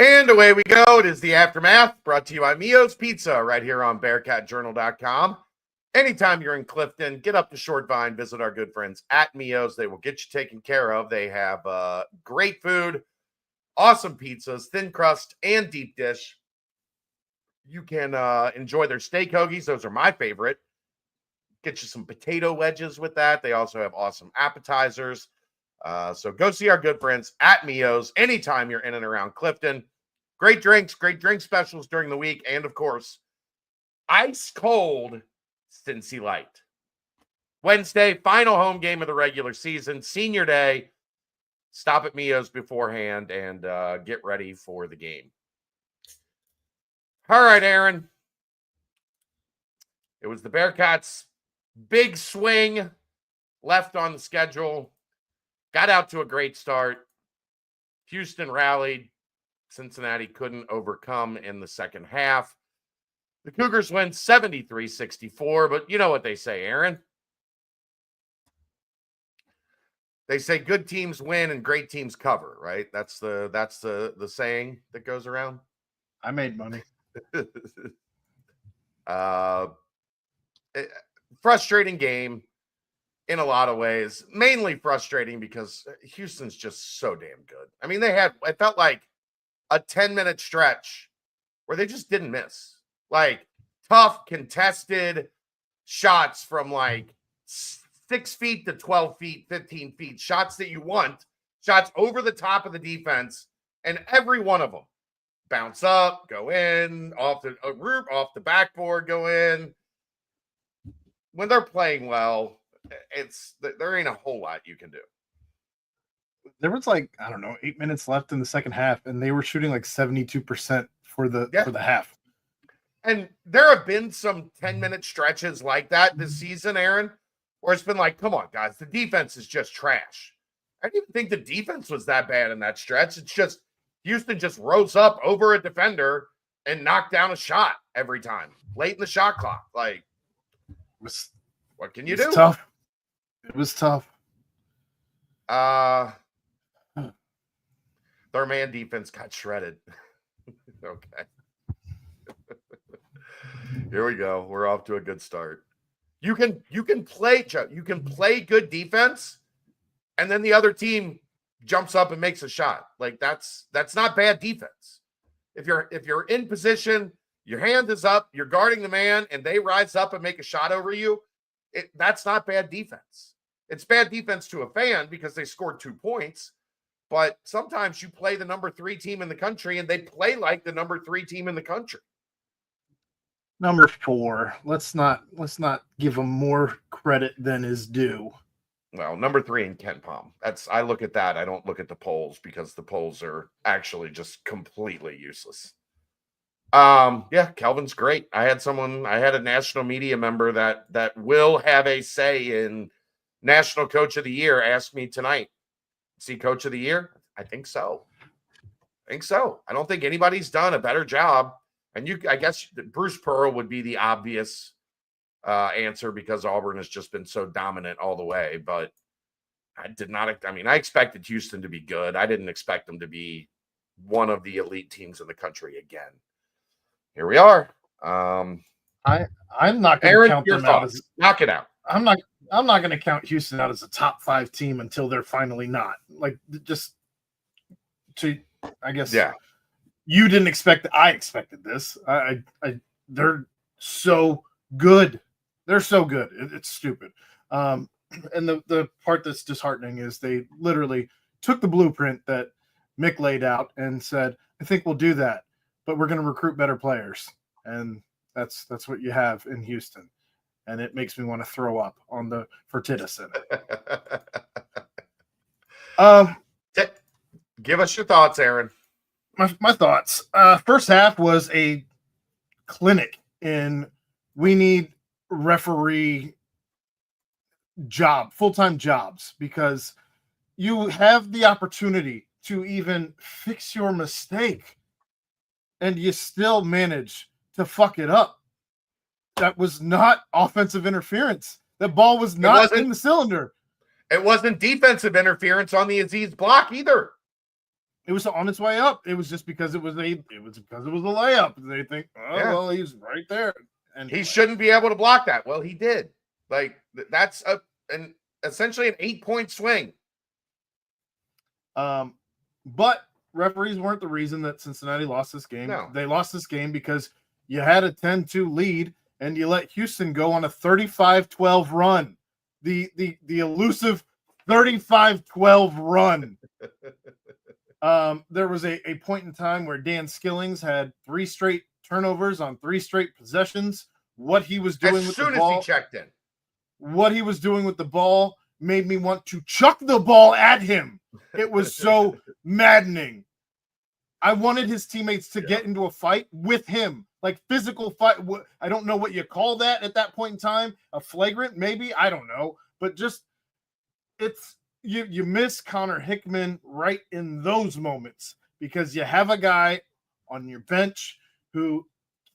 And away we go. It is the Aftermath, brought to you by Mio's Pizza, right here on BearcatJournal.com. Anytime you're in Clifton, get up to Short Vine, visit our good friends at Mio's. They will get you taken care of. They have great food, awesome pizzas, thin crust, and deep dish. You can enjoy their steak hoagies. Those are my favorite. Get you some potato wedges with that. They also have awesome appetizers. So go see our good friends at Mio's anytime you're in and around Clifton. Great drink specials during the week. And, of course, ice cold Cincy Light. Wednesday, final home game of the regular season, senior day. Stop at Mio's beforehand and get ready for the game. All right, Aaron. It was the Bearcats' big swing left on the schedule. Got out to a great start. Houston rallied. Cincinnati couldn't overcome in the second half. The Cougars win 73-64, but you know what they say, Aaron. They say good teams win and great teams cover, right? That's the saying that goes around. I made money. Frustrating game in a lot of ways. Mainly frustrating because Houston's just so damn good. I mean, it felt like a 10-minute stretch where they just didn't miss. Like, tough, contested shots from like 6 feet to 12 feet, 15 feet. Shots that you want. Shots over the top of the defense. And every one of them bounce up, go in, off the backboard, go in. When they're playing well, there ain't a whole lot you can do. There was 8 minutes left in the second half, and they were shooting like 72% for the half. And there have been some 10-minute stretches like that this season, Aaron, where it's been like, come on, guys, the defense is just trash. I didn't even think the defense was that bad in that stretch. It's just Houston just rose up over a defender and knocked down a shot every time, late in the shot clock. Like, what can you do? Tough. It was tough. Their man defense got shredded. Okay. Here we go. We're off to a good start. You can play good defense, and then the other team jumps up and makes a shot. Like that's not bad defense. If you're in position, your hand is up, you're guarding the man, and they rise up and make a shot over you, that's not bad defense. It's bad defense to a fan because they scored 2 points. But sometimes you play the number 3 team in the country, and they play like the number 3 team in the country. Number 4. Let's not give them more credit than is due. Well, number 3 in Ken Palm. I look at that. I don't look at the polls because the polls are actually just completely useless. Yeah, Kelvin's great. I had a national media member that will have a say in National Coach of the Year ask me tonight. See Coach of the Year? I think so. I don't think anybody's done a better job. And I guess Bruce Pearl would be the obvious answer because Auburn has just been so dominant all the way. But I expected Houston to be good. I didn't expect them to be one of the elite teams in the country again. Here we are. I'm not going to count them out. Knock it out. I'm not going to count Houston out as a top 5 team until they're finally not. I guess. Yeah. You didn't expect. I expected this. They're so good. They're so good. It's stupid. And the part that's disheartening is they literally took the blueprint that Mick laid out and said, "I think we'll do that, but we're going to recruit better players." And that's what you have in Houston. And it makes me want to throw up on the Fertitta Center. Give us your thoughts, Aaron. My thoughts. First half was a clinic in we need referee full-time jobs, because you have the opportunity to even fix your mistake and you still manage to fuck it up. That was not offensive interference. That ball was not in the cylinder. It wasn't defensive interference on the Aziz block either. it was on its way up. It was just because it was a layup. They think, oh well, he's right there, and he shouldn't be able to block that. Well, he did. Like that's essentially an 8-point swing. But referees weren't the reason that Cincinnati lost this game. No. They lost this game because you had a 10-2 lead and you let Houston go on a 35-12 run. The elusive 35-12 run. There was a point in time where Dan Skillings had 3 straight turnovers on 3 straight possessions. What he was doing with the ball, as soon as he checked in, what he was doing with the ball made me want to chuck the ball at him. It was so maddening. I wanted his teammates to get into a fight with him, like physical fight. I don't know what you call that at that point in time. A flagrant, maybe, I don't know, but just it's you miss Connor Hickman right in those moments because you have a guy on your bench who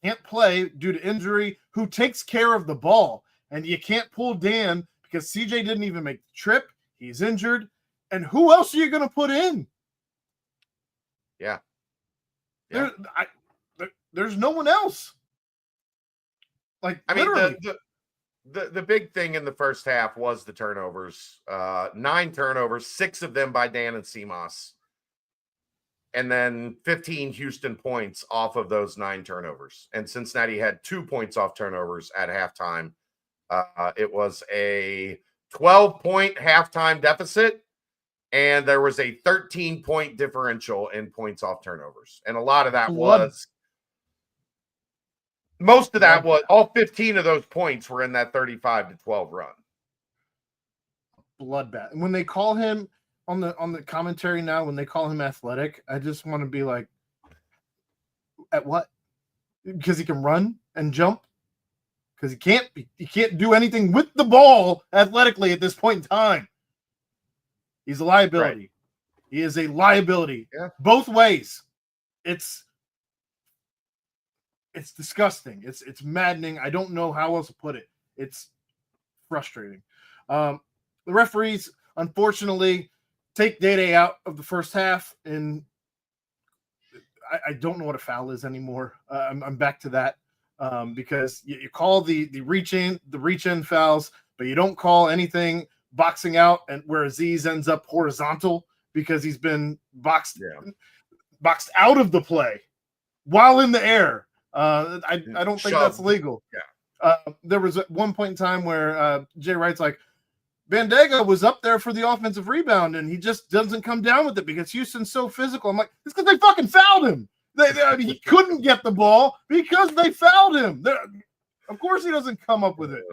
can't play due to injury, who takes care of the ball, and you can't pull Dan because CJ didn't even make the trip. He's injured. And who else are you going to put in? Yeah. There's no one else. Like, I mean, literally. the big thing in the first half was the turnovers. 9 turnovers, 6 of them by Dan and Seamoss. And then 15 Houston points off of those 9 turnovers. And Cincinnati had 2 points off turnovers at halftime. It was a 12-point halftime deficit, and there was a 13-point differential in points off turnovers. And a lot of that was all 15 of those points were in that 35-12 run. Bloodbath. And when they call him on the commentary now, when they call him athletic, I just want to be like, at what? Because he can run and jump? Because he can't do anything with the ball athletically at this point in time. He's a liability. Right. He is a liability. Yeah. Both ways. It's disgusting. It's maddening. I don't know how else to put it. It's frustrating. The referees, unfortunately, take Day out of the first half, and I don't know what a foul is anymore. I'm back to that. Because you call the reach in fouls, but you don't call anything boxing out, and where Aziz ends up horizontal because he's been boxed out of the play while in the air. I don't think that's legal. Yeah. There was at one point in time where Jay Wright's like, Bandega was up there for the offensive rebound, and he just doesn't come down with it because Houston's so physical. I'm like, it's because they fucking fouled him. He couldn't get the ball because they fouled him. Of course, he doesn't come up with it.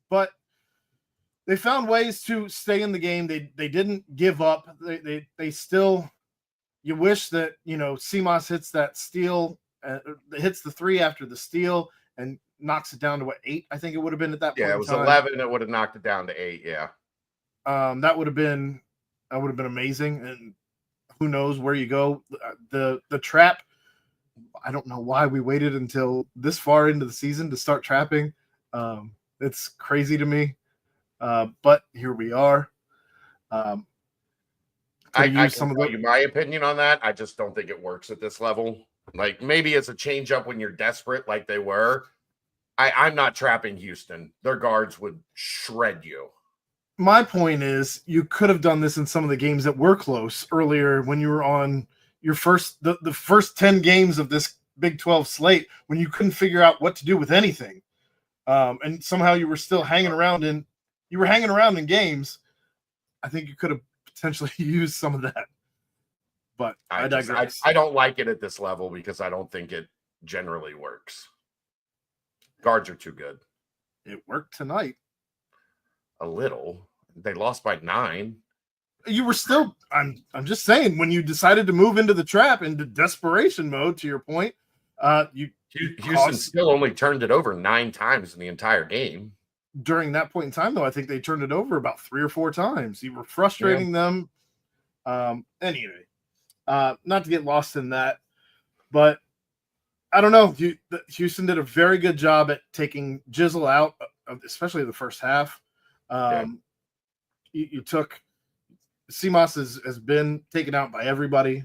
But they found ways to stay in the game. They didn't give up. They still. You wish that Seamoss hits that steal, hits the 3 after the steal, and knocks it down to 8. I think it would have been at that point. Yeah, it was 11. It would have knocked it down to 8. Yeah. That would have been amazing. And who knows where you go? The trap. I don't know why we waited until this far into the season to start trapping. It's crazy to me. But here we are. I can tell you my opinion on that. I just don't think it works at this level. Like maybe it's a change up when you're desperate, like they were. I'm not trapping Houston. Their guards would shred you. My point is, you could have done this in some of the games that were close earlier when you were on your the first 10 games of this Big 12 slate when you couldn't figure out what to do with anything, and somehow you were still hanging around in games. I think you could have potentially used some of that. But I digress. I don't like it at this level because I don't think it generally works. Guards are too good. It worked tonight. A little. They lost by 9. You were still. I'm just saying, when you decided to move into the trap, into desperation mode, to your point, Houston still only turned it over 9 times in the entire game. During that point in time, though, I think they turned it over about 3 or 4 times. You were frustrating them. Anyway, not to get lost in that, but I don't know. Houston did a very good job at taking Jizzle out, especially the first half. You took CMOS has been taken out by everybody.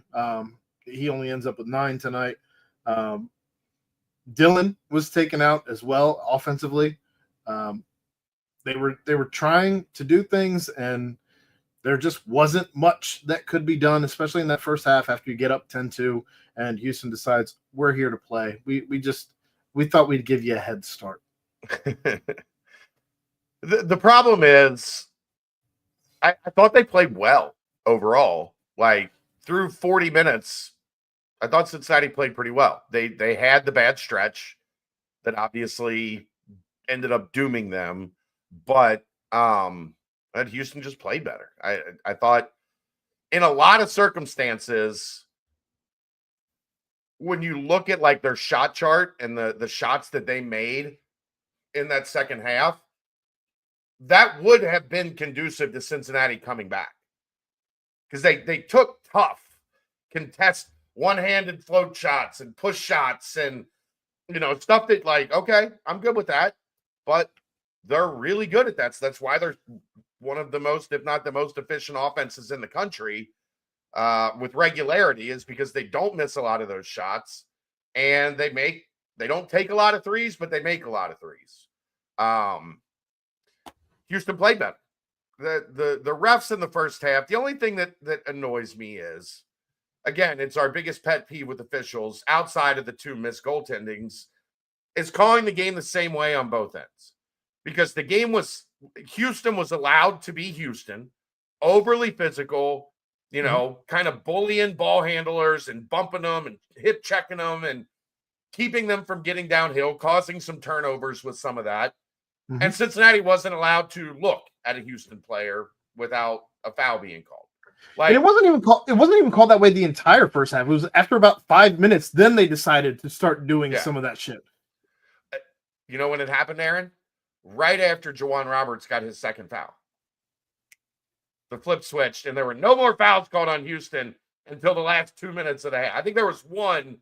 He only ends up with 9 tonight. Dylan was taken out as well offensively. They were trying to do things, and there just wasn't much that could be done, especially in that first half after you get up 10-2 and Houston decides we're here to play. We thought we'd give you a head start. The problem is I thought they played well overall. Like through 40 minutes, I thought Cincinnati played pretty well. They had the bad stretch that obviously ended up dooming them, but Houston just played better. I thought in a lot of circumstances, when you look at like their shot chart and the shots that they made in that second half, that would have been conducive to Cincinnati coming back. Because they took tough, contest, one-handed float shots and push shots and, stuff that like, okay, I'm good with that. But they're really good at that. So that's why they're one of the most, if not the most efficient offenses in the country with regularity, is because they don't miss a lot of those shots and they don't take a lot of threes, but they make a lot of threes. Houston played better. The refs in the first half, the only thing that annoys me is, again, it's our biggest pet peeve with officials outside of the 2 missed goaltendings, is calling the game the same way on both ends. Because the game Houston was allowed to be Houston, overly physical, kind of bullying ball handlers and bumping them and hip checking them and keeping them from getting downhill, causing some turnovers with some of that. Mm-hmm. And Cincinnati wasn't allowed to look at a Houston player without a foul being called. Like, and it wasn't even called that way the entire first half. It was after about 5 minutes, then they decided to start doing some of that shit. You know when it happened, Aaron? Right after Juwan Roberts got his second foul. The flip switched, and there were no more fouls called on Houston until the last 2 minutes of the half. I think there was one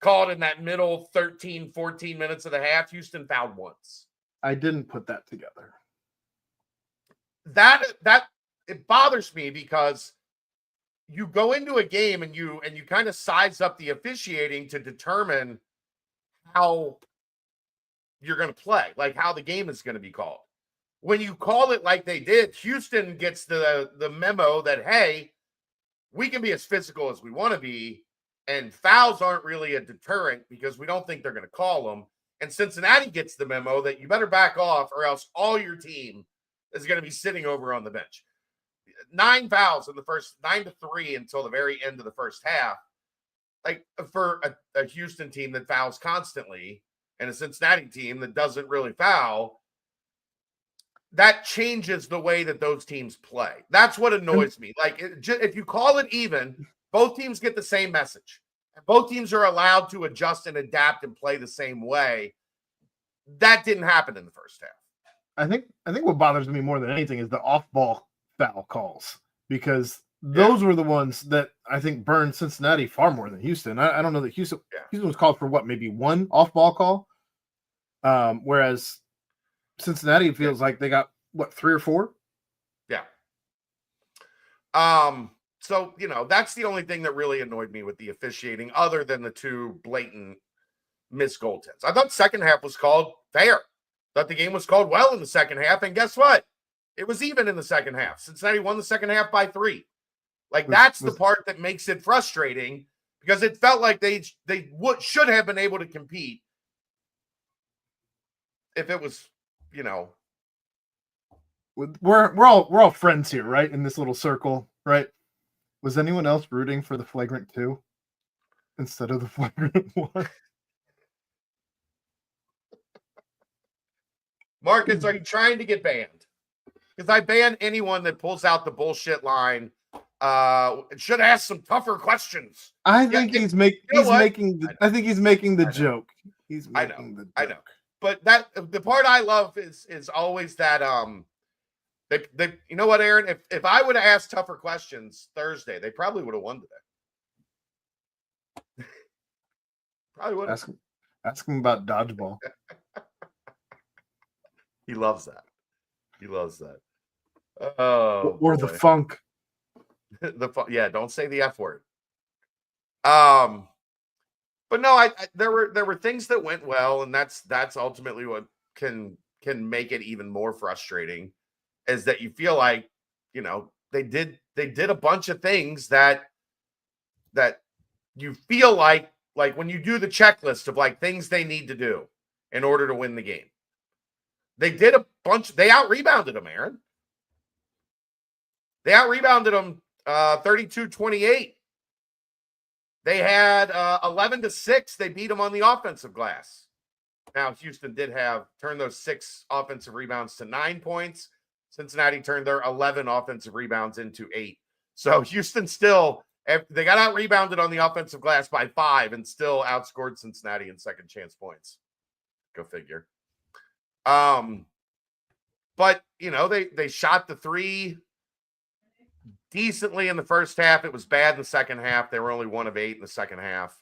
called in that middle 13, 14 minutes of the half. Houston fouled once. I didn't put that together. That it bothers me because you go into a game and you kind of size up the officiating to determine how you're going to play, like how the game is going to be called. When you call it like they did, Houston gets the memo that, hey, we can be as physical as we want to be, and fouls aren't really a deterrent because we don't think they're going to call them. And Cincinnati gets the memo that you better back off or else all your team is going to be sitting over on the bench. 9 fouls in the first, 9-3 until the very end of the first half. Like for a Houston team that fouls constantly and a Cincinnati team that doesn't really foul, that changes the way that those teams play. That's what annoys me. Like if you call it even, both teams get the same message. Both teams are allowed to adjust and adapt and play the same way. That didn't happen in the first half. I think what bothers me more than anything is the off-ball foul calls, because those were the ones that I think burned Cincinnati far more than Houston. I don't know that Houston was called for maybe one off-ball call, whereas Cincinnati feels like they got 3 or 4. Yeah. So, that's the only thing that really annoyed me with the officiating, other than the 2 blatant missed goaltends. I thought second half was called fair. Thought the game was called well in the second half, and guess what? It was even in the second half. Cincinnati won the second half by 3. Like, that's the part that makes it frustrating, because it felt like they should have been able to compete if it was, We're all friends here, right? In this little circle, right? Was anyone else rooting for the flagrant 2 instead of the flagrant 1? Marcus, are you trying to get banned? Because I ban anyone that pulls out the bullshit line. Should ask some tougher questions. I think he's making the joke. He's making the joke. I know. But the part I love is always that they you know what, Aaron? If I would have asked tougher questions Thursday, they probably would have won today. Probably would have. Ask him about dodgeball. He loves that. Oh, or the funk. Don't say the F word. But no, there were things that went well, and that's ultimately what can make it even more frustrating, is that you feel like, they did a bunch of things that you feel like when you do the checklist of like things they need to do in order to win the game. They did a bunch. They out-rebounded them, Aaron. They out-rebounded them 32-28. They had 11-6. They beat them on the offensive glass. Now, Houston did turn those 6 offensive rebounds to 9 points. Cincinnati turned their 11 offensive rebounds into 8. So Houston still, they got out-rebounded on the offensive glass by 5 and still outscored Cincinnati in second chance points. Go figure. But they shot the 3 decently in the first half. It was bad in the second half. They were only 1 of 8 in the second half.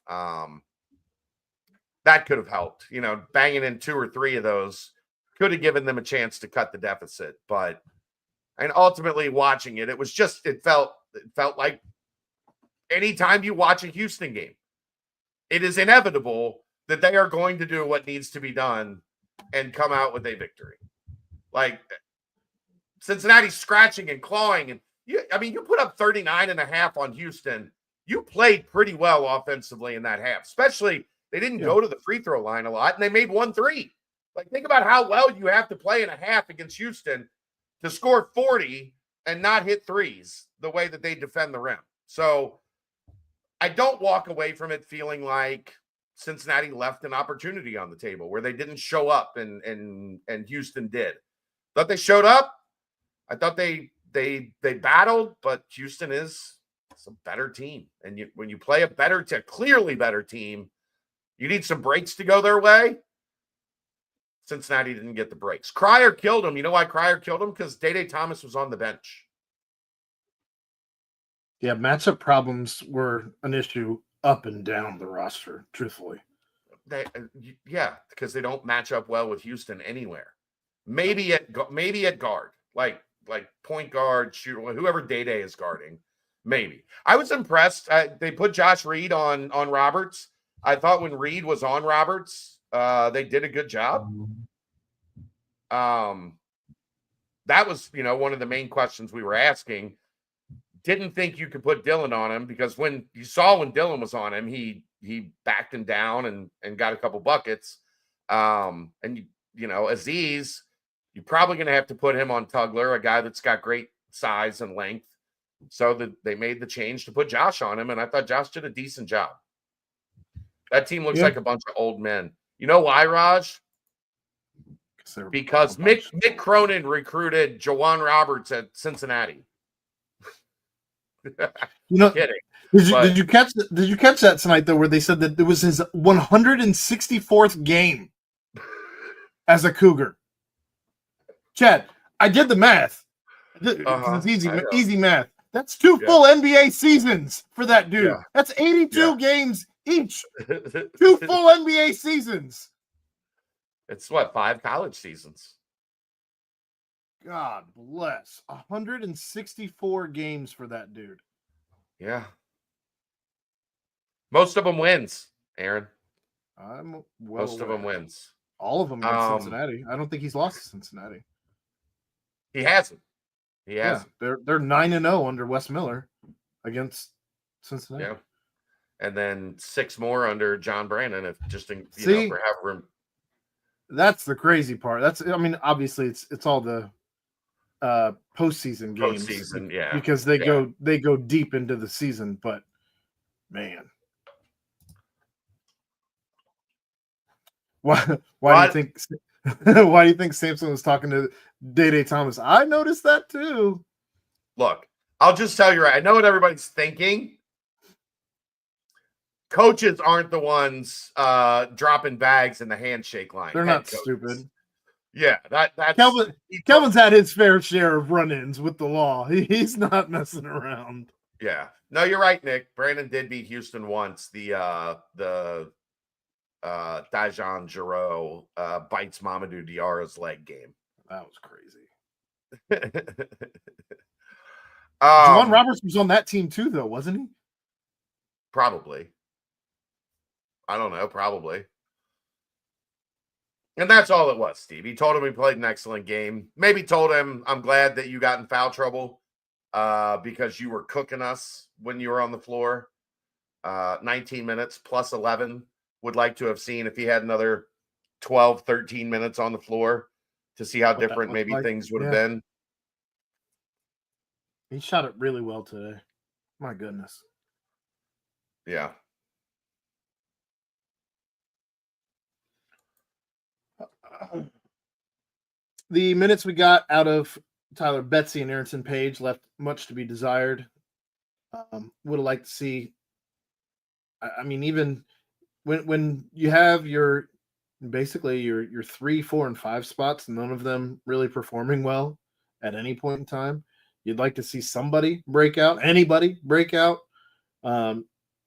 That could have helped. Banging in 2 or 3 of those could have given them a chance to cut the deficit. And ultimately watching it, it felt like anytime you watch a Houston game, it is inevitable that they are going to do what needs to be done and come out with a victory. Like Cincinnati's scratching and clawing, and you put up 39.5 on Houston. You played pretty well offensively in that half, especially they didn't go to the free throw line a lot, and they made 1 3. Like, think about how well you have to play in a half against Houston to score 40 and not hit threes the way that they defend the rim. So I don't walk away from it feeling like Cincinnati left an opportunity on the table where they didn't show up and Houston did. Thought they showed up. I thought they battled, but Houston is a better team. And when you play a clearly better team, you need some breaks to go their way. Cincinnati didn't get the breaks. Cryer killed him. You know why Cryer killed him? Because Day Thomas was on the bench. Yeah, matchup problems were an issue up and down the roster, truthfully. Because they don't match up well with Houston anywhere. Maybe at guard, like point guard, shooter, whoever Day is guarding. Maybe. I was impressed. They put Josh Reed on Roberts. I thought when Reed was on Roberts, they did a good job. That was, one of the main questions we were asking. Didn't think you could put Dylan on him, because when Dylan was on him, he backed him down and got a couple buckets. Aziz, you're probably going to have to put him on Tugler, a guy that's got great size and length. So they made the change to put Josh on him, and I thought Josh did a decent job. That team looks like a bunch of old men. You know why, Raj? Because Mick Cronin recruited Jawan Roberts at Cincinnati. Kidding. Did you catch that tonight though, where they said that it was his 164th game as a Cougar? Chad, I did the math. It's easy math. That's 2 full NBA seasons for that dude. Yeah. That's 82 games each. 2 full NBA seasons. It's 5 college seasons. God bless. 164 games for that dude. Yeah. Most of them wins, Aaron. Most of them wins. All of them against Cincinnati. I don't think he's lost to Cincinnati. He hasn't. Yeah, they're 9-0 under Wes Miller against Cincinnati. Yeah. And then 6 more under John Brandon, for have room. That's the crazy part. Obviously it's all the postseason games. Because they go deep into the season, but man. Why do you think why do you think Sampson was talking to Day Thomas? I noticed that too. Look, I'll just tell you right. I know what everybody's thinking. Coaches aren't the ones dropping bags in the handshake line. They're not stupid. Yeah, that's Kelvin's had his fair share of run-ins with the law. He's not messing around. Yeah. No, you're right, Nick. Brandon did beat Houston once. The Dajon Giroux bites Mamadou Diarra's leg game. That was crazy. Juwan Roberts was on that team too, though, wasn't he? Probably. I don't know. Probably. And that's all it was, Steve. He told him he played an excellent game. Maybe told him, I'm glad that you got in foul trouble because you were cooking us when you were on the floor. 19 minutes plus 11. Would like to have seen if he had another 12, 13 minutes on the floor to see how different maybe things would have been. He shot it really well today. My goodness. Yeah. The minutes we got out of Tyler Betsy and Aronson Page left much to be desired. Would have liked to see. I mean, even when you have your 3, 4, and 5 spots, none of them really performing well at any point in time, you'd like to see somebody break out. Anybody break out.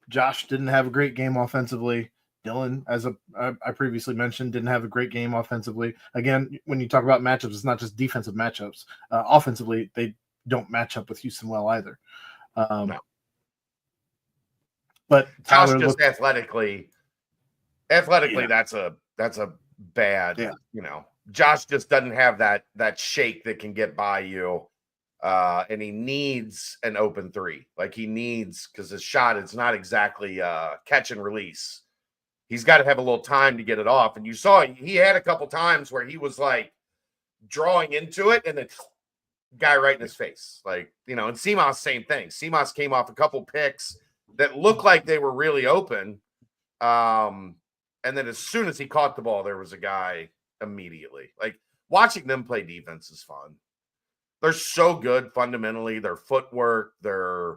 Josh didn't have a great game offensively. Dylan, as I previously mentioned, didn't have a great game offensively. Again, when you talk about matchups, it's not just defensive matchups. Offensively, they don't match up with Houston well either. No. But Josh Tyler just athletically, yeah. that's a bad, Josh just doesn't have that shake that can get by you. And he needs an open three. Like he needs, because his shot is not exactly catch and release. He's got to have a little time to get it off. And you saw he had a couple times where he was like drawing into it and then guy right in his face. Like, and Seamas, same thing. Seamas came off a couple picks that looked like they were really open. And then as soon as he caught the ball, there was a guy immediately. Like watching them play defense is fun. They're so good fundamentally. Their footwork, their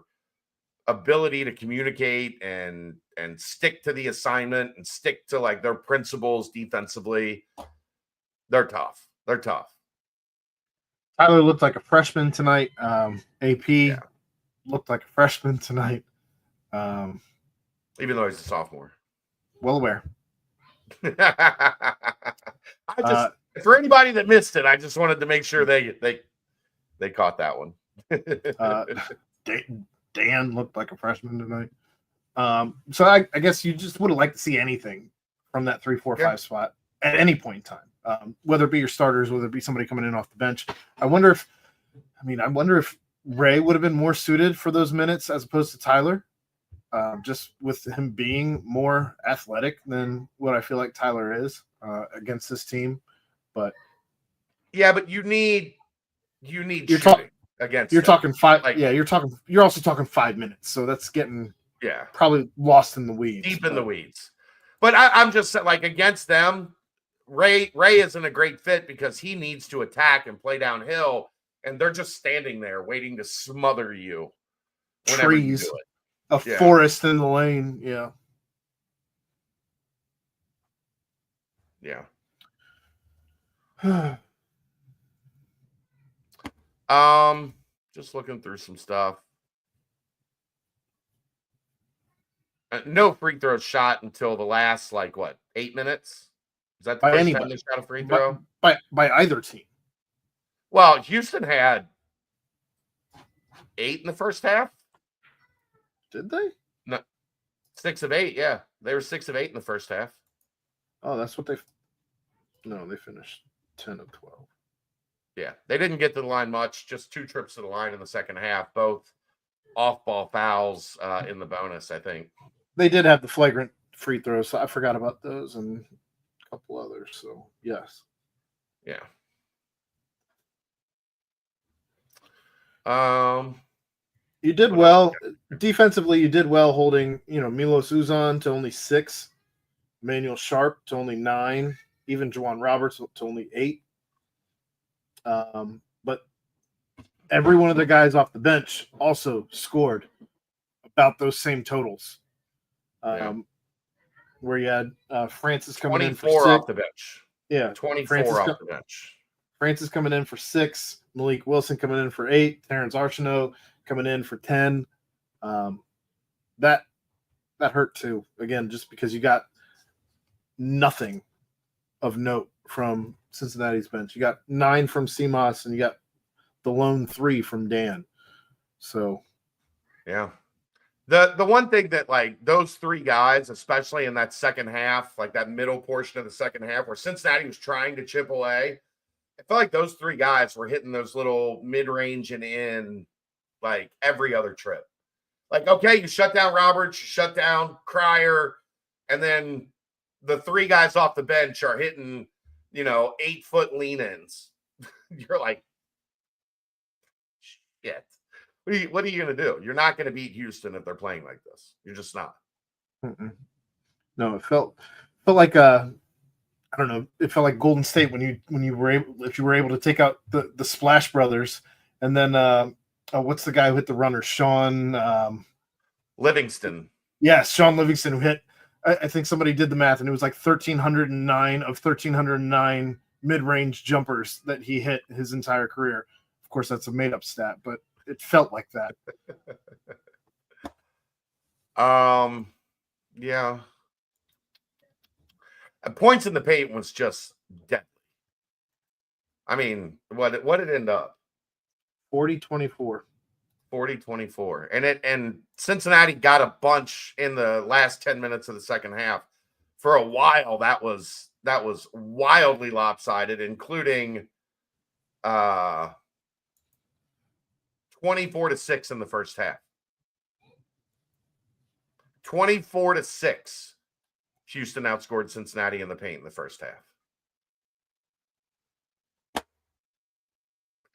ability to communicate and stick to the assignment and stick to like their principles defensively. They're tough. Tyler looked like a freshman tonight. AP looked like a freshman tonight. Even though he's a sophomore. Well aware. For anybody that missed it, I just wanted to make sure they caught that one. Dan looked like a freshman tonight. So I guess you just would have liked to see anything from that 3, 4, 5 spot at any point in time, whether it be your starters, whether it be somebody coming in off the bench. I wonder if Ray would have been more suited for those minutes as opposed to Tyler, just with him being more athletic than what I feel like Tyler is against this team. But you need against. You're talking 5. Like, you're also talking 5 minutes. So that's getting probably lost in the weeds. Deep in the weeds. But I'm just like against them. Ray isn't a great fit because he needs to attack and play downhill, and they're just standing there waiting to smother you. Trees, you do it. Forest in the lane. Yeah. Just looking through some stuff. No free throw shot until the last 8 minutes. Is that the first time they shot a free throw? By either team. Well, Houston had 8 in the first half. Did they? No, 6 of 8. Yeah, they were 6 of 8 in the first half. Oh, that's what they. No, they finished 10 of 12. Yeah, they didn't get to the line much. Just 2 trips to the line in the second half, both off-ball fouls in the bonus, I think. They did have the flagrant free throws, so I forgot about those and a couple others. So, yes. Yeah. You did well. Defensively, you did well holding, Milos Uzan to only 6, Emmanuel Sharp to only 9, even Juwan Roberts to only 8. But every one of the guys off the bench also scored about those same totals. Where you had Francis coming in for 6. 24 off the bench. Yeah. 24 off the bench. Francis coming in for 6. Malik Wilson coming in for 8. Terrence Arsenault coming in for 10. That hurt too. Again, just because you got nothing of note from Cincinnati's bench. You got 9 from Seamas and you got the lone 3 from Dan. So, yeah. The one thing that, like, those three guys, especially in that second half, like that middle portion of the second half where Cincinnati was trying to chip away, I felt like those three guys were hitting those little mid-range and in like every other trip. Like, okay, you shut down Roberts, you shut down Cryer, and then the three guys off the bench are hitting, 8-foot lean-ins. You're like, shit. What are you going to do? You're not going to beat Houston if they're playing like this. You're just not. No, it felt like I don't know. It felt like Golden State when you were able to take out the Splash Brothers, and then what's the guy who hit the runner? Sean Livingston. Yes, Sean Livingston, who hit. I think somebody did the math, and it was like 1,309 of 1,309 mid-range jumpers that he hit his entire career. Of course, that's a made-up stat, but it felt like that. Yeah. Points in the paint was just deadly. I mean, what did it end up? 40-24. 40-24. And Cincinnati got a bunch in the last 10 minutes of the second half. For a while, that was wildly lopsided, including 24-6 in the first half. 24-6. Houston outscored Cincinnati in the paint in the first half.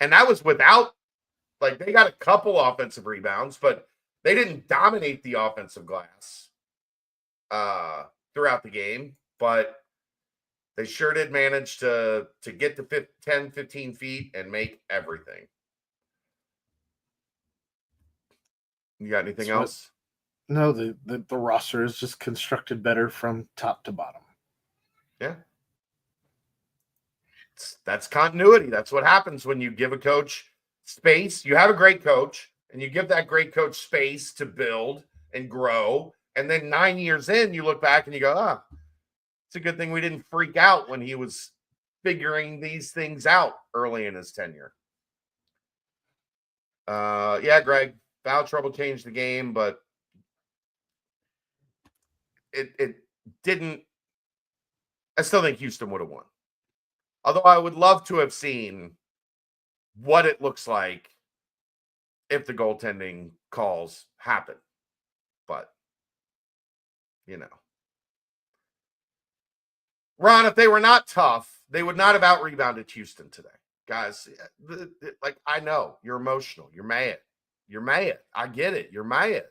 And that was without, like, they got a couple offensive rebounds, but they didn't dominate the offensive glass throughout the game. But they sure did manage to get to 10, 15 feet and make everything. You got anything else? No, the roster is just constructed better from top to bottom. Yeah. That's continuity. That's what happens when you give a coach space. You have a great coach, and you give that great coach space to build and grow. And then 9 years in, you look back and you go, it's a good thing we didn't freak out when he was figuring these things out early in his tenure. Yeah, Greg, foul trouble changed the game, but it didn't. I still think Houston would have won. Although I would love to have seen what it looks like if the goaltending calls happen. But, Ron, if they were not tough, they would not have out-rebounded Houston today. Guys, like, I know you're emotional. You're mad. You're mad. I get it. You're mad.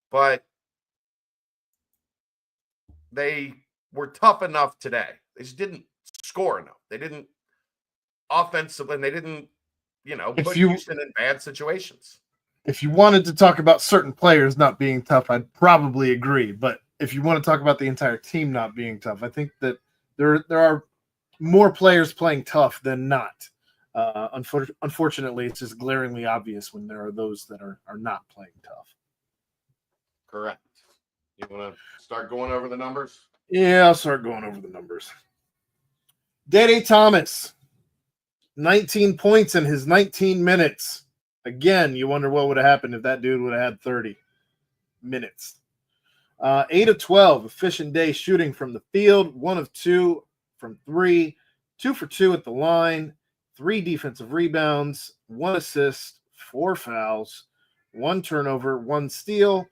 But they were tough enough today. They just didn't score enough. They didn't offensively, and they didn't, put Houston in bad situations. If you wanted to talk about certain players not being tough, I'd probably agree. But if you want to talk about the entire team not being tough, I think that there are more players playing tough than not. Unfortunately, it's just glaringly obvious when there are those that are not playing tough. Correct. You want to start going over the numbers? Yeah, I'll start going over the numbers. Dede Thomas, 19 points in his 19 minutes. Again, you wonder what would have happened if that dude would have had 30 minutes. 8 of 12, efficient day shooting from the field, 1 of 2 from 3, 2 for 2 at the line, 3 defensive rebounds, 1 assist, 4 fouls, 1 turnover, 1 steal,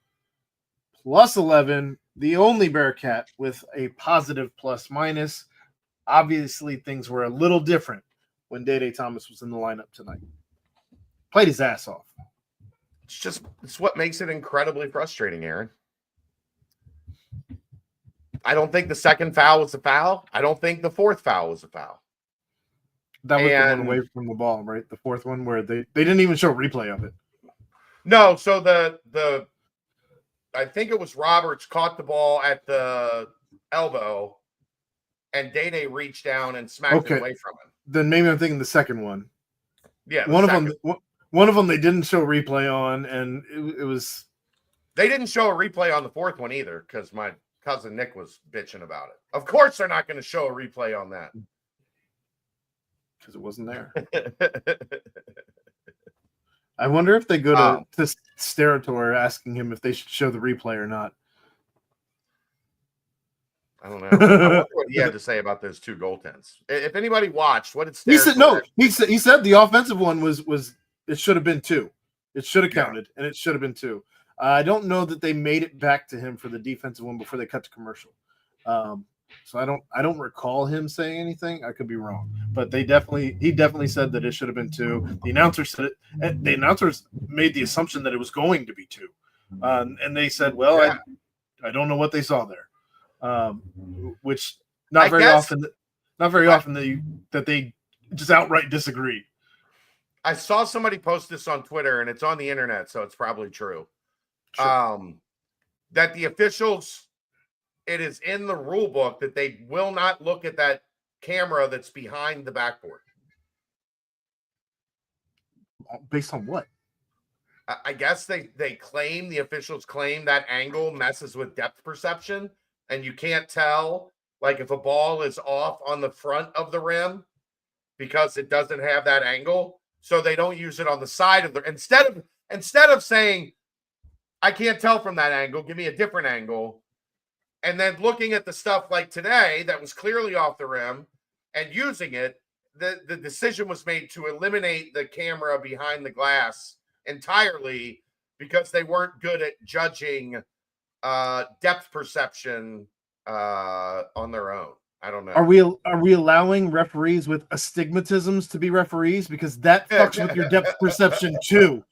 plus 11, the only Bearcat with a positive plus minus. Obviously, things were a little different when Dede Thomas was in the lineup tonight. Played his ass off. It's what makes it incredibly frustrating, Aaron. I don't think the second foul was a foul. I don't think the fourth foul was a foul. That was the one away from the ball, right? The fourth one where they didn't even show a replay of it. No, so the I think it was Roberts caught the ball at the elbow, and Dede reached down and smacked it away from him. Then maybe I'm thinking the second one. Yeah, one of them they didn't show replay on, and it was. They didn't show a replay on the fourth one either because my cousin Nick was bitching about it. Of course, they're not going to show a replay on that because it wasn't there. I wonder if they go to Sterator asking him if they should show the replay or not. I don't know. I wonder what he had to say about those two goaltends. If anybody watched, what did Sterator He said no. He said the offensive one was it should have been 2. It should have counted, and it should have been 2. I don't know that they made it back to him for the defensive one before they cut to commercial. So I don't recall him saying anything. I could be wrong, but he definitely said that it should have been 2. The announcer said it. And the announcers made the assumption that it was going to be 2, and they said, "Well, yeah. I don't know what they saw there," which not very often that they just outright disagree. I saw somebody post this on Twitter, and it's on the internet, so it's probably true. Sure. That the officials, it is in the rule book that they will not look at that camera that's behind the backboard. Based on what? I guess the officials claim that angle messes with depth perception, and you can't tell, like, if a ball is off on the front of the rim because it doesn't have that angle. So they don't use it on the side of the instead of saying, I can't tell from that angle, give me a different angle. And then looking at the stuff like today that was clearly off the rim and using it, the decision was made to eliminate the camera behind the glass entirely because they weren't good at judging depth perception on their own. I don't know. Are we allowing referees with astigmatisms to be referees? Because that fucks with your depth perception too.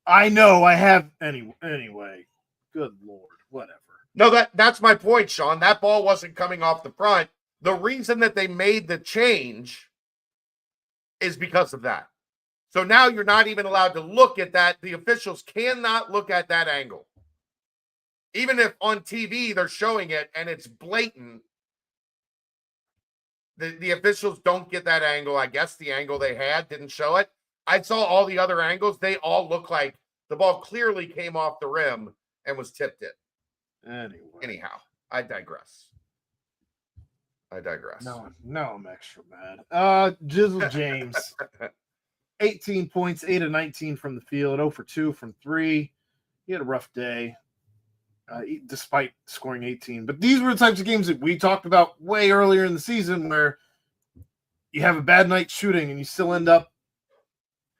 I know I have anyway. Good Lord, whatever. No, that's my point, Sean. That ball wasn't coming off the front. The reason that they made the change is because of that. So now you're not even allowed to look at that. The officials cannot look at that angle. Even if on TV they're showing it and it's blatant, the officials don't get that angle. I guess the angle they had didn't show it. I saw all the other angles. They all look like the ball clearly came off the rim and was tipped in. Anyhow, I digress. No, I'm extra mad. Jizzle James, 18 points, 8 of 19 from the field, 0 for 2 from 3. He had a rough day, despite scoring 18. But these were the types of games that we talked about way earlier in the season where you have a bad night shooting and you still end up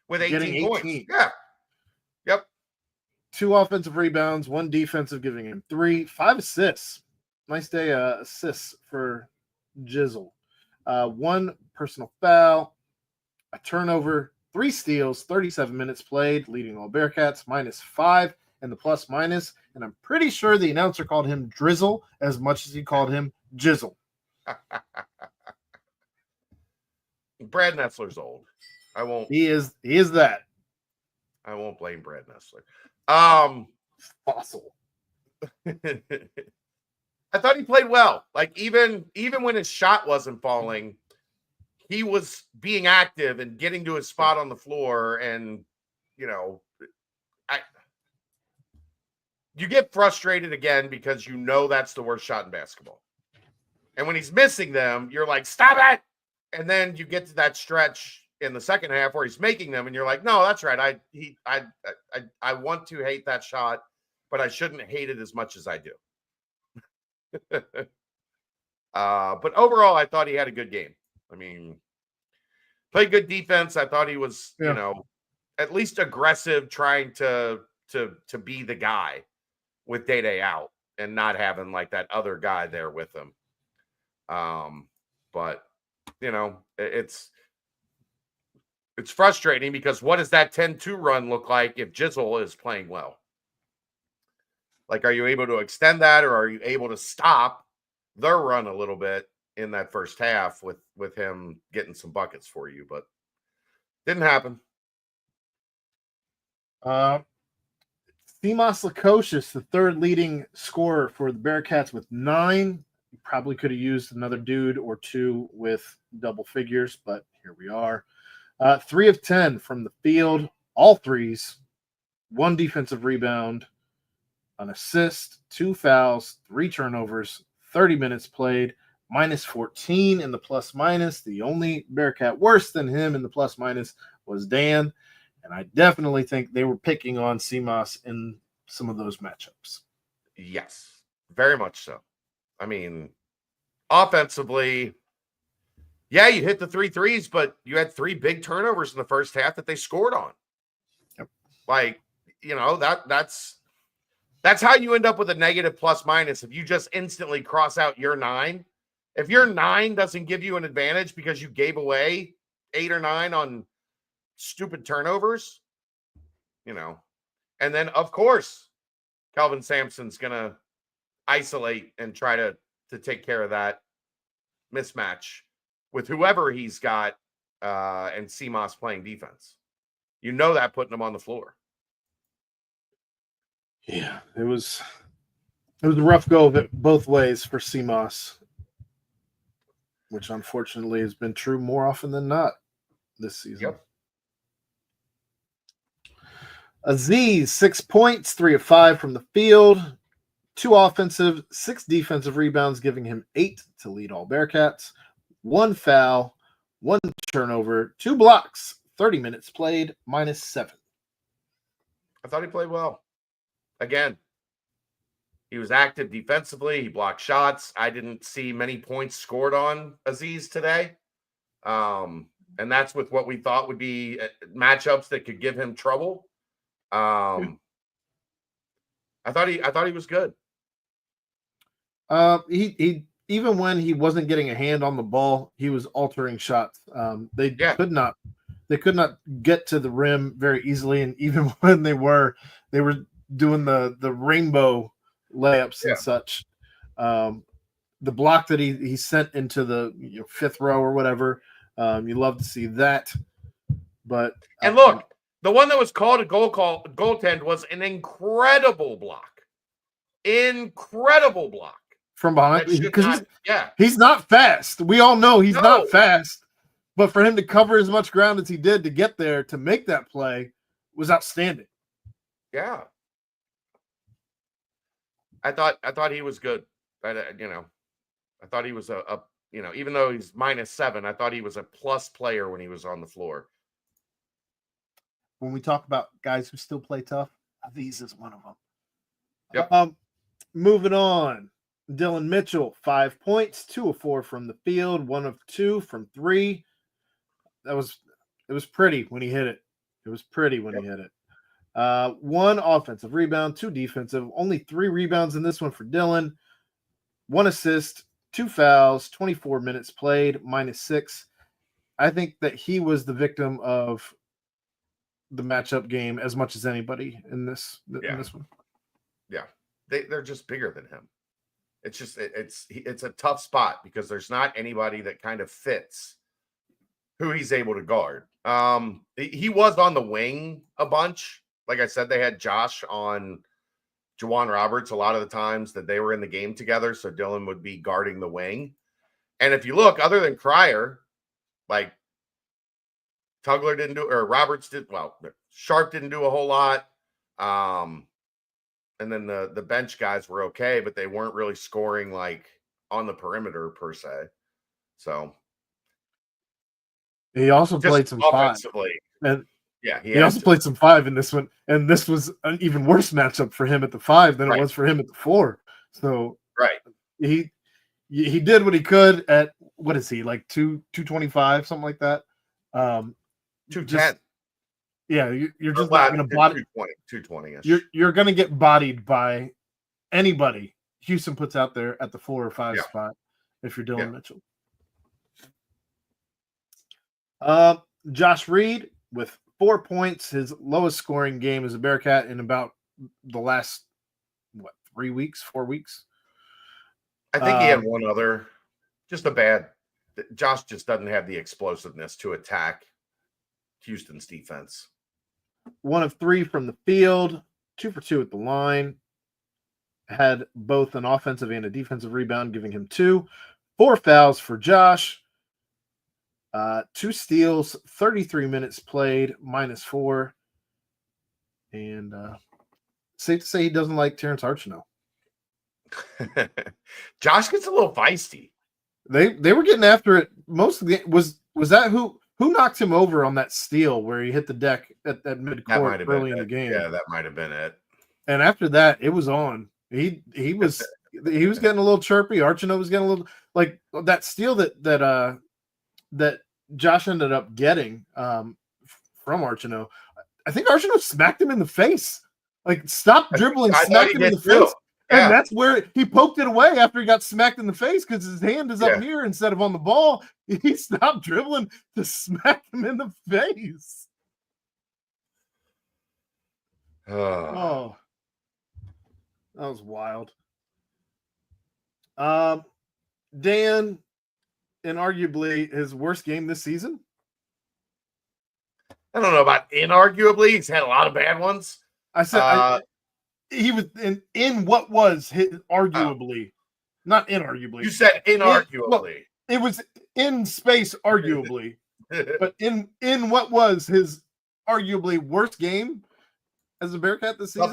with 18 points. Yeah. Yep. 2 offensive rebounds, 1 defensive, giving him 3, 5 assists. Nice day assists for Jizzle. 1 personal foul, a turnover, 3 steals, 37 minutes played, leading all Bearcats, -5 and the plus minus. And I'm pretty sure the announcer called him Drizzle as much as he called him Jizzle. Brad Nessler's old. I won't. He is that. I won't blame Brad Nessler. Fossil. I thought he played well. Like even when his shot wasn't falling, he was being active and getting to his spot on the floor. And you get frustrated again because that's the worst shot in basketball. And when he's missing them, you're like, stop it. And then you get to that stretch in the second half where he's making them, and you're like, no, that's right. I want to hate that shot, but I shouldn't hate it as much as I do. But overall, I thought he had a good game. I mean, played good defense. I thought he was, at least aggressive, trying to be the guy with Day out and not having like that other guy there with him. But it's frustrating because what does that 10-2 run look like if Jizzle is playing well? Like, are you able to extend that, or are you able to stop their run a little bit in that first half with him getting some buckets for you? But didn't happen. Thimas Lukosius, the third leading scorer for the Bearcats with 9. You probably could have used another dude or 2 with double figures, but here we are. 3 of 10 from the field, all threes, 1 defensive rebound, an assist, 2 fouls, 3 turnovers, 30 minutes played, -14 in the plus minus. The only Bearcat worse than him in the plus minus was Dan. And I definitely think they were picking on CMOS in some of those matchups. Yes, very much so. I mean, offensively, yeah, you hit the 3 threes, but you had 3 big turnovers in the first half that they scored on. Yep. Like, that's how you end up with a negative plus minus if you just instantly cross out your 9. If your 9 doesn't give you an advantage because you gave away 8 or 9 on stupid turnovers, and then of course Kelvin Sampson's gonna isolate and try to take care of that mismatch with whoever he's got, and CMOS playing defense. That putting him on the floor. Yeah, it was a rough go of it both ways for CMOS, which unfortunately has been true more often than not this season. Yep. Aziz, 6 points, 3 of 5 from the field, 2 offensive, 6 defensive rebounds, giving him 8 to lead all Bearcats. 1 foul, 1 turnover, 2 blocks, 30 minutes played, -7. I thought he played well. Again, he was active defensively. He blocked shots. I didn't see many points scored on Aziz today. And that's with what we thought would be matchups that could give him trouble. I thought he was good. He even when he wasn't getting a hand on the ball, he was altering shots. They could not get to the rim very easily, and even when they were doing the rainbow layups and such. The block that he sent into the 5th row or whatever, you love to see that. But and look, the one that was called a goaltend was an incredible block. Incredible block. From behind, because he's not fast. We all know he's not fast, but for him to cover as much ground as he did to get there to make that play was outstanding. Yeah, I thought he was good. I thought he was a even though he's -7, I thought he was a plus player when he was on the floor. When we talk about guys who still play tough, Aziz is one of them. Yep. Moving on. Dylan Mitchell, 5 points, 2 of 4 from the field, 1 of 2 from 3. It was pretty when he hit it. It was pretty when he hit it. 1 offensive rebound, 2 defensive, only 3 rebounds in this one for Dylan. 1 assist, 2 fouls, 24 minutes played, -6. I think that he was the victim of the matchup game as much as anybody in this one. Yeah, they're just bigger than him. It's just it's a tough spot because there's not anybody that kind of fits who he's able to guard. He was on the wing a bunch. Like I said, they had Josh on Juwan Roberts a lot of the times that they were in the game together, so Dylan would be guarding the wing. And if you look, other than Cryer, like Tugler didn't do, or Roberts did, well, Sharp didn't do a whole lot. And then the bench guys were okay, but they weren't really scoring like on the perimeter per se. So he also played some offensively. 5. And yeah, he also played some 5 in this one. And this was an even worse matchup for him at the 5 than it was for him at the 4. So he did what he could at, what is he, like 225, something like that. 210. Yeah, you're just not going to body 220. You're going to get bodied by anybody Houston puts out there at the 4 or 5 spot if you're Dylan Mitchell. Josh Reed with 4 points, his lowest scoring game as a Bearcat in about the last 4 weeks. I think he had one other, just a bad. Josh just doesn't have the explosiveness to attack Houston's defense. 1 of 3 from the field, 2 for 2 at the line. Had both an offensive and a defensive rebound, giving him 2. 4 fouls for Josh. 2 steals, 33 minutes played, -4. And safe to say he doesn't like Terrence Archino. Josh gets a little feisty. They were getting after it. Most of the was that who Who knocked him over on that steal where he hit the deck at mid-court early in the game? Yeah, that might have been it. And after that, it was on. He was getting a little chirpy. Archino was getting a little like that steal that Josh ended up getting from Archino. I think Archino smacked him in the face. Like, stop dribbling, smacked him in the face. Yeah. And that's where he poked it away after he got smacked in the face because his hand is up here instead of on the ball. He stopped dribbling to smack him in the face. Oh, that was wild. Dan, in arguably his worst game this season. I don't know about inarguably. He's had a lot of bad ones. I said he was in what was his arguably, not inarguably. You said inarguably. It was in space arguably, but in what was his arguably worst game as a Bearcat this season.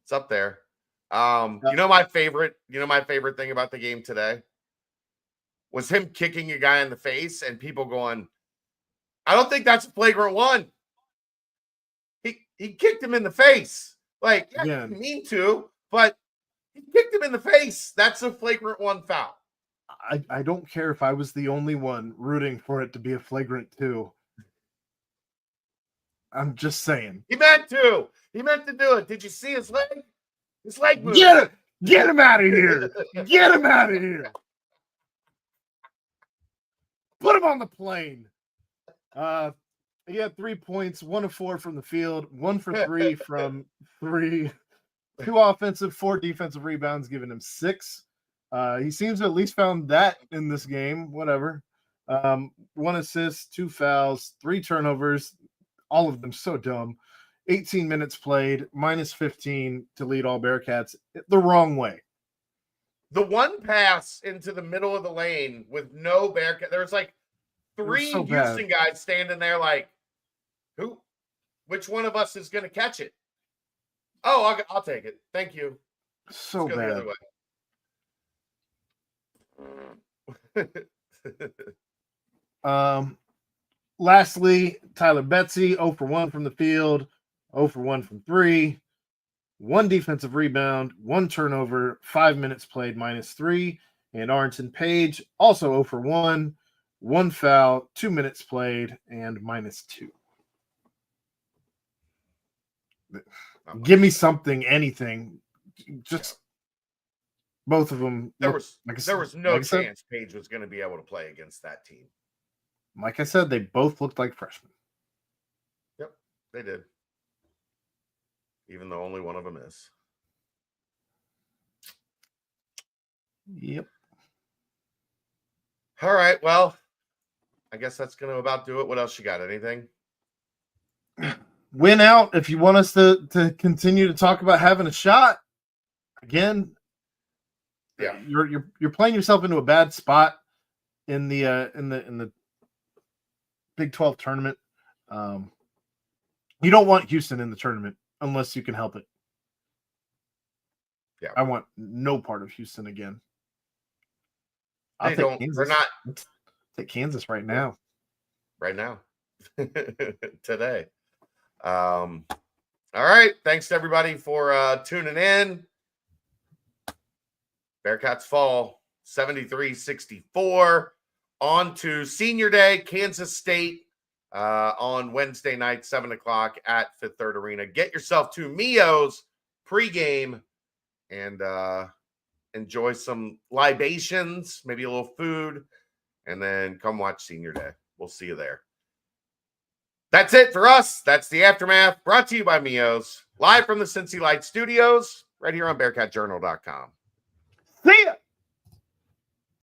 It's up there. You know my favorite thing about the game today was him kicking a guy in the face and people going, I don't think that's a flagrant one. He kicked him in the face. Like, yeah, he didn't mean to, but he kicked him in the face. That's a flagrant one foul. I don't care if I was the only one rooting for it to be a flagrant 2. I'm just saying. He meant to. He meant to do it. Did you see his leg? His leg moved. Get him out of here. Get him out of here. Put him on the plane. He had 3 points, 1 of 4 from the field, 1 for 3 from 3, 2 offensive, 4 defensive rebounds, giving him 6. He seems to at least found that in this game. Whatever. 1 assist, 2 fouls, 3 turnovers, all of them so dumb. 18 minutes played, minus 15 to lead all Bearcats the wrong way. The one pass into the middle of the lane with no Bearcat. There was like 3 Houston guys standing there like, who? Which one of us is going to catch it? Oh, I'll take it. Thank you. So bad. Lastly, Tyler Betsy, 0 for 1 from the field, 0 for 1 from 3, 1 defensive rebound, 1 turnover, 5 minutes played, minus 3. And Arrington Page, also 0 for 1, 1 foul, 2 minutes played, and minus 2. Give me something, anything. Just both of them. There was no chance Page was going to be able to play against that team. Like I said, they both looked like freshmen. Yep, they did. Even though only one of them is. Yep. All right, well, I guess that's going to about do it. What else you got? Anything? Win out if you want us to continue to talk about having a shot. Again, yeah, you're playing yourself into a bad spot in the Big 12 tournament. You don't want Houston in the tournament unless you can help it. Yeah, I want no part of Houston again. They're not. Take Kansas right now. Right now, today. All right. Thanks to everybody for tuning in. Bearcats fall 73-64. On to Senior Day, Kansas State on Wednesday night, 7 o'clock at Fifth Third Arena. Get yourself to Mio's pregame and enjoy some libations, maybe a little food, and then come watch Senior Day. We'll see you there. That's it for us. That's the Aftermath, brought to you by Mio's, live from the Cincy Light Studios, right here on BearcatJournal.com. See ya!